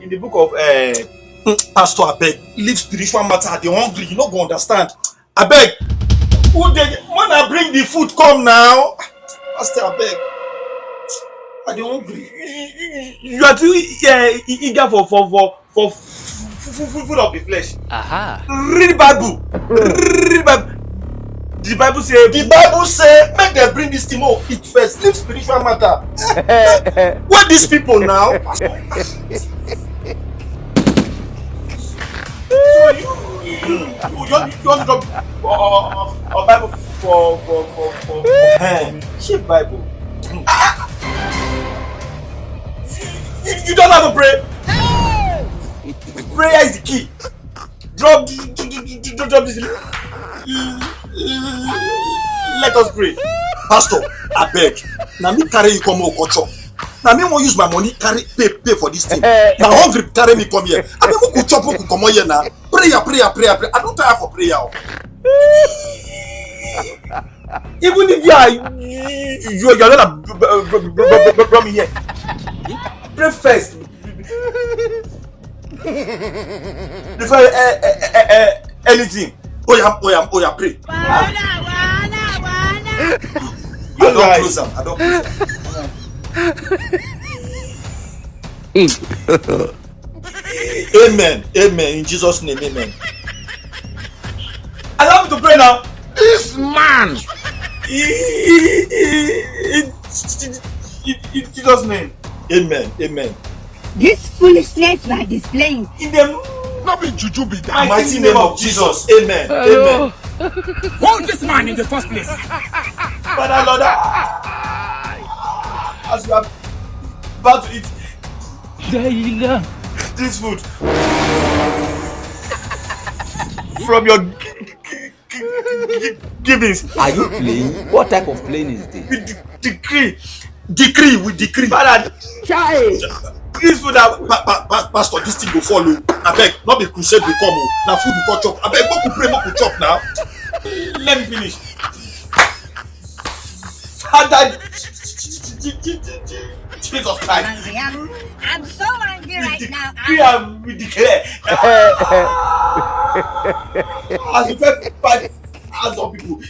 in the book of Pastor abeg, leave spiritual matter. They hungry, you no go understand. Abeg, who dey when I bring the food come now? Pastor abeg, I dey hungry. You are too eager for food of the flesh. Aha. Read Bible. Read Bible. The Bible say make them bring this thing up. Eat first. Leave spiritual matter. What these people now? So you want to drop a Bible for cheap Bible. You don't have to pray. Prayer is the key. Drop this. Let us pray. Pastor, I beg. Now me carry you come over chop. Now me won't use my money pay for this thing. Now hungry carry me come here. I mean who could chop who could come here now. Prayer. I don't tire for prayer. Even if you're not brought me here. Pray first. Before anything. Oh yeah, pray. I don't close them. Amen. In Jesus' name, amen. Allow me to pray now. This man. In Jesus' name, amen. This foolishness you are displaying In the Not be juju be that. mighty name of Jesus, amen. Amen. Hold this man in the first place. Father, Lord, as we are about to eat this food from your givings, Are you playing? What type of playing is this? we decree. Father, this food that pastor, this thing go follow. I beg, not be crusade we come. Now food we go chop. I beg, make we pray, make we chop now. Let me finish. Father, Jesus Christ. I'm so angry right now. We declare. As you first fight as of people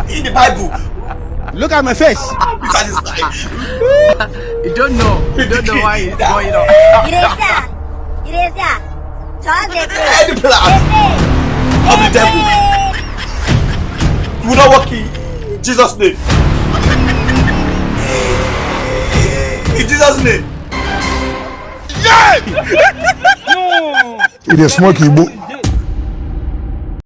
in the Bible. Look at my face. Be satisfied. You don't know why it's going on. Teresa. Any plan of the devil will not work in Jesus' name. In Jesus' name. It is smoky book.